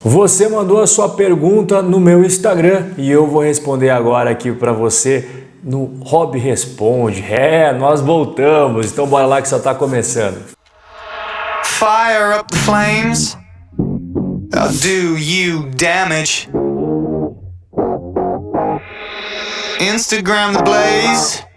Você mandou a sua pergunta no meu Instagram e eu vou responder agora aqui para você no Hobby Responde. Nós voltamos, então bora lá que só está começando. Fire up the flames. I'll do you damage. Instagram the blaze.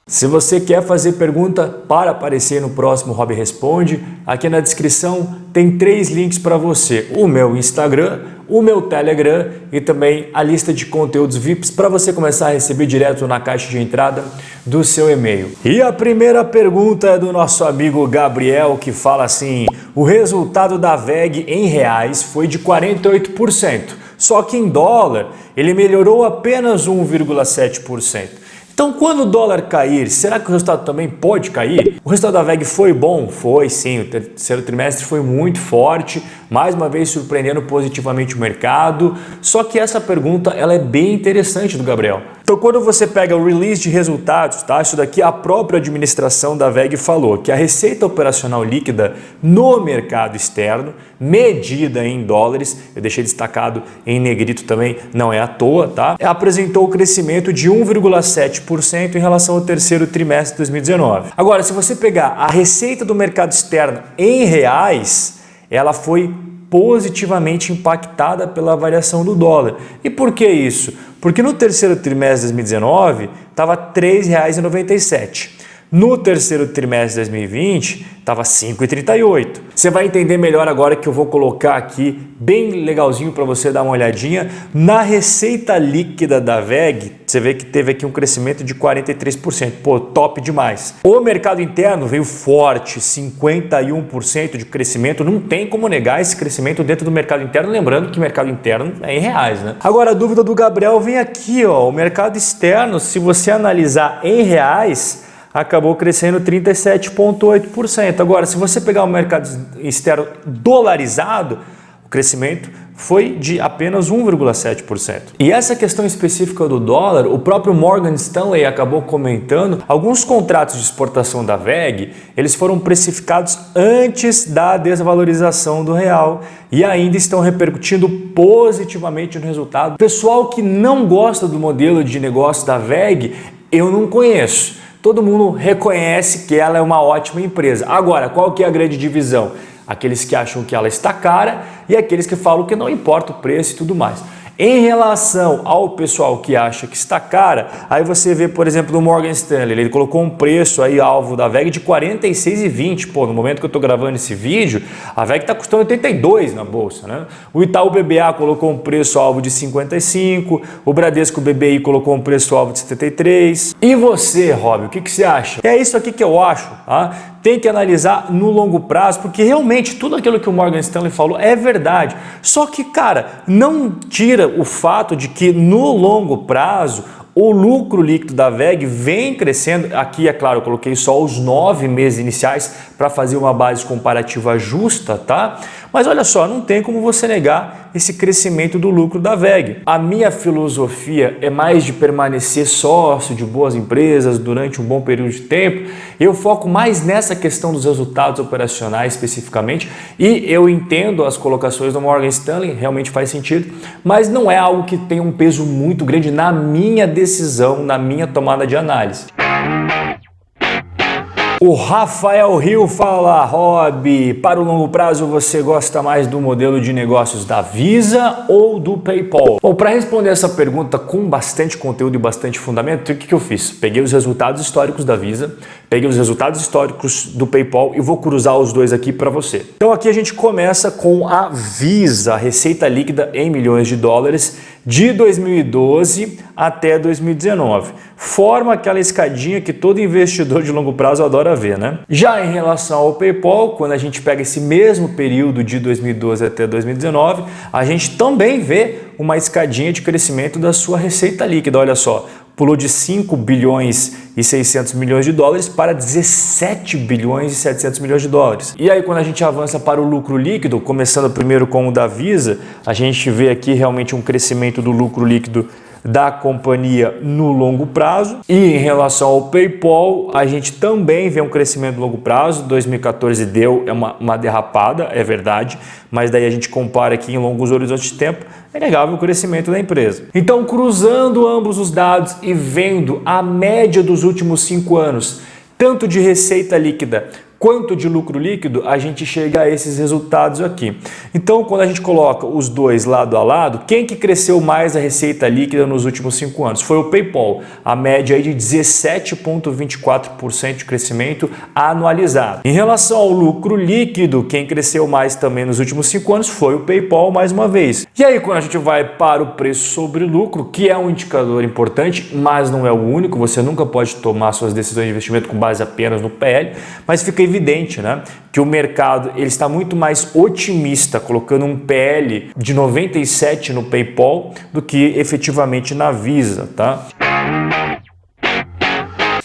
Se você quer fazer pergunta para aparecer no próximo Hobby Responde, aqui na descrição tem 3 links para você. O meu Instagram, o meu Telegram e também a lista de conteúdos VIPs para você começar a receber direto na caixa de entrada do seu e-mail. E a primeira pergunta é do nosso amigo Gabriel, que fala assim: o resultado da VEG em reais foi de 48%, só que em dólar ele melhorou apenas 1,7%. Então, quando o dólar cair, será que o resultado também pode cair? O resultado da VEG foi bom? Foi sim, o terceiro trimestre foi muito forte, mais uma vez surpreendendo positivamente o mercado. Só que essa pergunta ela é bem interessante do Gabriel. Então, quando você pega o release de resultados, tá? Isso daqui a própria administração da VEG falou que a receita operacional líquida no mercado externo, medida em dólares, eu deixei destacado em negrito também, não é à toa, tá? Apresentou o crescimento de 1,7% em relação ao terceiro trimestre de 2019. Agora, se você pegar a receita do mercado externo em reais, ela foi positivamente impactada pela variação do dólar. E por que isso? Porque no terceiro trimestre de 2019 estava R$ 3,97. No terceiro trimestre de 2020, estava R$ 5,38. Você vai entender melhor agora que eu vou colocar aqui, bem legalzinho para você dar uma olhadinha, na receita líquida da VEG, você vê que teve aqui um crescimento de 43%. Pô, top demais. O mercado interno veio forte, 51% de crescimento. Não tem como negar esse crescimento dentro do mercado interno, lembrando que o mercado interno é em reais, né? Agora, a dúvida do Gabriel vem aqui, ó. O mercado externo, se você analisar em reais, acabou crescendo 37,8%. Agora, se você pegar o mercado externo dolarizado, o crescimento foi de apenas 1,7%. E essa questão específica do dólar, o próprio Morgan Stanley acabou comentando, alguns contratos de exportação da VEG, eles foram precificados antes da desvalorização do real e ainda estão repercutindo positivamente no resultado. Pessoal que não gosta do modelo de negócio da VEG, eu não conheço. Todo mundo reconhece que ela é uma ótima empresa. Agora, qual que é a grande divisão? Aqueles que acham que ela está cara e aqueles que falam que não importa o preço e tudo mais. Em relação ao pessoal que acha que está cara, aí você vê, por exemplo, no Morgan Stanley, ele colocou um preço aí alvo da VEG de R$ 46,20. Pô, no momento que eu estou gravando esse vídeo, a VEG está custando 82 na bolsa, né? O Itaú BBA colocou um preço alvo de 55, o Bradesco BBI colocou um preço alvo de 73. E você, Rob, o que você acha? É isso aqui que eu acho, tá? Tem que analisar no longo prazo, porque realmente tudo aquilo que o Morgan Stanley falou é verdade. Só que, cara, não tira o fato de que no longo prazo o lucro líquido da VEG vem crescendo. Aqui, é claro, eu coloquei só os 9 meses iniciais para fazer uma base comparativa justa, tá? Mas olha só, não tem como você negar esse crescimento do lucro da VEG. A minha filosofia é mais de permanecer sócio de boas empresas durante um bom período de tempo. Eu foco mais nessa questão dos resultados operacionais especificamente e eu entendo as colocações do Morgan Stanley, realmente faz sentido, mas não é algo que tem um peso muito grande na minha decisão, na minha tomada de análise. O Rafael Rio fala: Rob, para o longo prazo você gosta mais do modelo de negócios da Visa ou do PayPal? Bom, para responder essa pergunta com bastante conteúdo e bastante fundamento, o que eu fiz? Peguei os resultados históricos da Visa, peguei os resultados históricos do PayPal e vou cruzar os dois aqui para você. Então aqui a gente começa com a Visa, a receita líquida em milhões de dólares de 2012 até 2019. Forma aquela escadinha que todo investidor de longo prazo adora ver, né? Já em relação ao PayPal, quando a gente pega esse mesmo período de 2012 até 2019, a gente também vê uma escadinha de crescimento da sua receita líquida. Olha só, pulou de 5 bilhões e 600 milhões de dólares para 17 bilhões e 700 milhões de dólares. E aí quando a gente avança para o lucro líquido, começando primeiro com o da Visa, a gente vê aqui realmente um crescimento do lucro líquido da companhia no longo prazo. E em relação ao PayPal, a gente também vê um crescimento no longo prazo. 2014 deu uma derrapada, é verdade, mas daí a gente compara aqui em longos horizontes de tempo, é inegável o crescimento da empresa. Então, cruzando ambos os dados e vendo a média dos últimos 5 anos, tanto de receita líquida quanto de lucro líquido, a gente chega a esses resultados aqui. Então, quando a gente coloca os dois lado a lado, quem que cresceu mais a receita líquida nos últimos 5 anos? Foi o PayPal, a média aí de 17,24% de crescimento anualizado. Em relação ao lucro líquido, quem cresceu mais também nos últimos 5 anos foi o PayPal mais uma vez. E aí, quando a gente vai para o preço sobre lucro, que é um indicador importante, mas não é o único, você nunca pode tomar suas decisões de investimento com base apenas no PL, mas fica evidente, né, que o mercado ele está muito mais otimista colocando um PL de 97 no PayPal do que efetivamente na Visa, tá?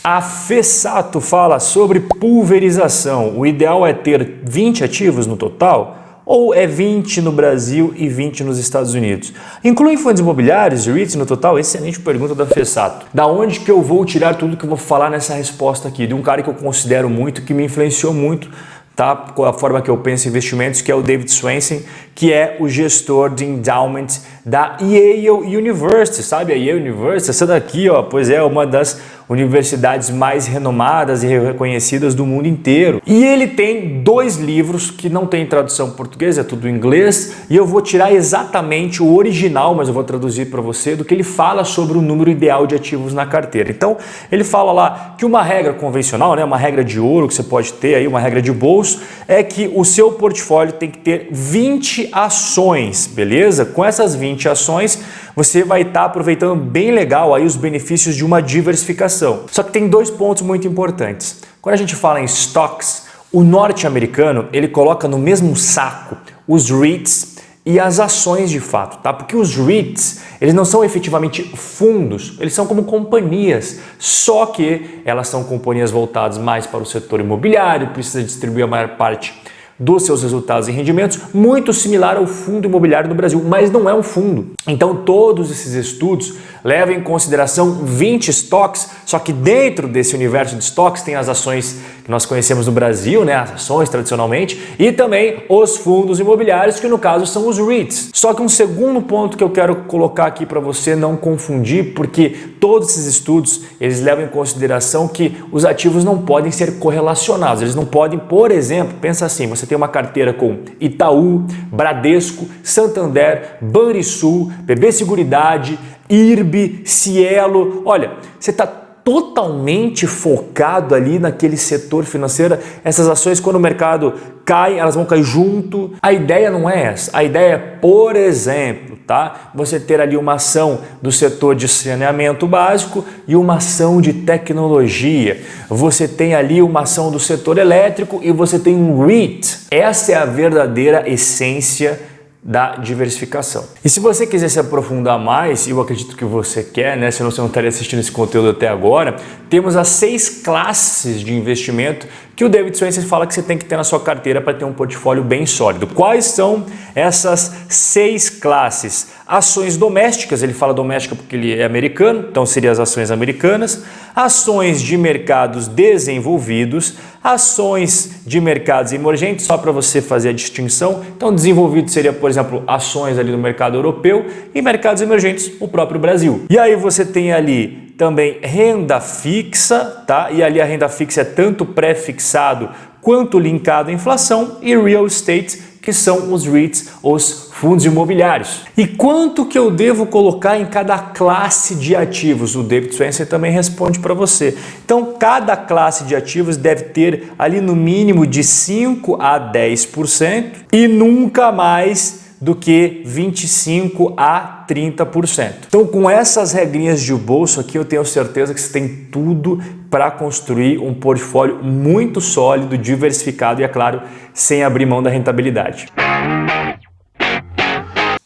A Fessato fala sobre pulverização. O ideal é ter 20 ativos no total? Ou é 20 no Brasil e 20 nos Estados Unidos? Incluem fundos imobiliários e REITs no total? Excelente pergunta da Fessato. Da onde que eu vou tirar tudo que eu vou falar nessa resposta aqui? De um cara que eu considero muito, que me influenciou muito, tá? Com a forma que eu penso em investimentos, que é o David Swensen, que é o gestor de endowment da Yale University, sabe? A Yale University, essa daqui, ó, pois é uma das universidades mais renomadas e reconhecidas do mundo inteiro. E ele tem 2 livros que não tem tradução em português, é tudo em inglês, e eu vou tirar exatamente o original, mas eu vou traduzir para você, do que ele fala sobre o número ideal de ativos na carteira. Então, ele fala lá que uma regra convencional, né, uma regra de ouro que você pode ter aí, uma regra de bolso, é que o seu portfólio tem que ter 20 ações, beleza? Com essas 20 ações, você vai estar aproveitando bem legal aí os benefícios de uma diversificação. Só que tem 2 pontos muito importantes. Quando a gente fala em stocks, o norte-americano ele coloca no mesmo saco os REITs e as ações de fato, tá? Porque os REITs, eles não são efetivamente fundos, eles são como companhias, só que elas são companhias voltadas mais para o setor imobiliário, precisa distribuir a maior parte dos seus resultados e rendimentos, muito similar ao fundo imobiliário no Brasil, mas não é um fundo. Então todos esses estudos levam em consideração 20 estoques, só que dentro desse universo de estoques tem as ações que nós conhecemos no Brasil, né, as ações tradicionalmente, e também os fundos imobiliários, que no caso são os REITs. Só que um segundo ponto que eu quero colocar aqui para você não confundir, porque todos esses estudos, eles levam em consideração que os ativos não podem ser correlacionados, eles não podem, por exemplo, pensa assim, você tem uma carteira com Itaú, Bradesco, Santander, Banrisul, BB Seguridade, IRB, Cielo, olha, você está totalmente focado ali naquele setor financeiro, essas ações quando o mercado cai, elas vão cair junto. A ideia não é essa, a ideia é, por exemplo, tá? Você ter ali uma ação do setor de saneamento básico e uma ação de tecnologia. Você tem ali uma ação do setor elétrico e você tem um REIT. Essa é a verdadeira essência da diversificação. E se você quiser se aprofundar mais, eu acredito que você quer, né? Senão você não estaria assistindo esse conteúdo até agora, temos as 6 classes de investimento que o David Swensen fala que você tem que ter na sua carteira para ter um portfólio bem sólido. Quais são essas 6 classes? Ações domésticas, ele fala doméstica porque ele é americano, então seriam as ações americanas. Ações de mercados desenvolvidos, ações de mercados emergentes, só para você fazer a distinção. Então desenvolvido seria, por exemplo, ações ali no mercado europeu e mercados emergentes, o próprio Brasil. E aí você tem ali também renda fixa, tá? E ali a renda fixa é tanto pré-fixado quanto linkado à inflação, e real estate, que são os REITs, os fundos imobiliários. E quanto que eu devo colocar em cada classe de ativos? O David Swensen também responde para você. Então, cada classe de ativos deve ter ali no mínimo de 5 a 10% e nunca mais do que 25 a 30%. Então, com essas regrinhas de bolso aqui, eu tenho certeza que você tem tudo para construir um portfólio muito sólido, diversificado e, é claro, sem abrir mão da rentabilidade.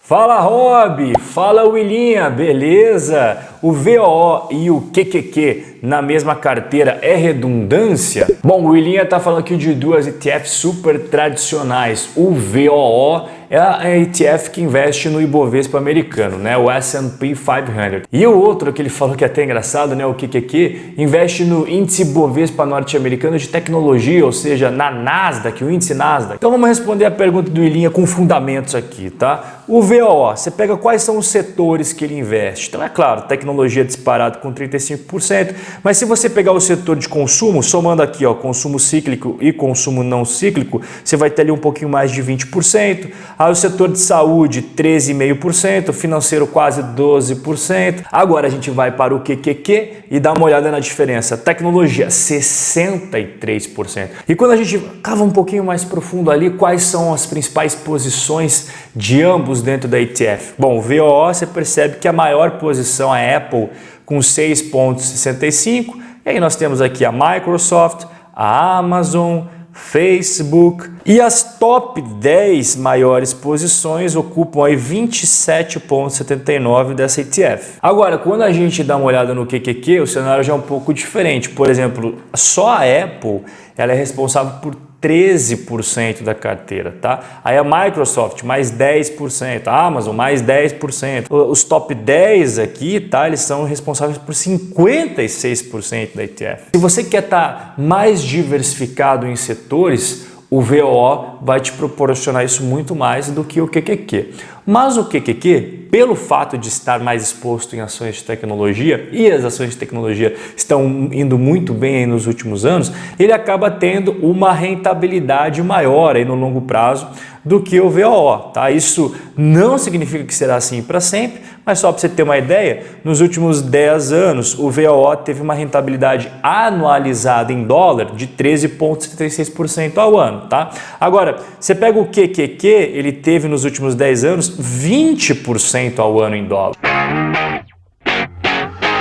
Fala, Rob! Fala, Willinha! Beleza? o VOO e o QQQ na mesma carteira é redundância? Bom, o William está falando aqui de duas ETFs super tradicionais. O VOO é a ETF que investe no Ibovespa americano, né? O S&P 500. E o outro que ele falou que é até engraçado, né? O QQQ, investe no índice Ibovespa norte-americano de tecnologia, ou seja, na Nasdaq, o índice Nasdaq. Então vamos responder a pergunta do William com fundamentos aqui, tá? O VOO, você pega quais são os setores que ele investe. Então é claro, tecnologia disparado com 35%, mas se você pegar o setor de consumo, somando aqui, ó, consumo cíclico e consumo não cíclico, você vai ter ali um pouquinho mais de 20%. Aí o setor de saúde, 13,5%, financeiro quase 12%. Agora a gente vai para o QQQ e dá uma olhada na diferença. Tecnologia, 63%. E quando a gente cava um pouquinho mais profundo ali, quais são as principais posições de ambos dentro da ETF? Bom, o VOO, você percebe que a maior posição é a Apple, com 6,65%. E aí nós temos aqui a Microsoft, a Amazon, Facebook, e as top 10 maiores posições ocupam aí 27,79% dessa ETF. Agora, quando a gente dá uma olhada no QQQ, o cenário já é um pouco diferente. Por exemplo, só a Apple ela é responsável por 13% da carteira, tá? Aí a Microsoft mais 10%, a Amazon mais 10%. Os top 10 aqui, tá? Eles são responsáveis por 56% da ETF. Se você quer estar mais diversificado em setores, o VOO vai te proporcionar isso muito mais do que o QQQ. Mas o QQQ, pelo fato de estar mais exposto em ações de tecnologia, e as ações de tecnologia estão indo muito bem aí nos últimos anos, ele acaba tendo uma rentabilidade maior aí no longo prazo do que o VOO, tá? Isso não significa que será assim para sempre, mas só para você ter uma ideia, nos últimos 10 anos o VOO teve uma rentabilidade anualizada em dólar de 13,76% ao ano, tá? Agora, você pega o QQQ, ele teve nos últimos 10 anos 20% ao ano em dólar.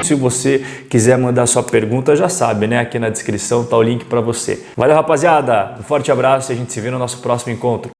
Se você quiser mandar sua pergunta, já sabe, né? Aqui na descrição tá o link para você. Valeu, rapaziada! Um forte abraço e a gente se vê no nosso próximo encontro.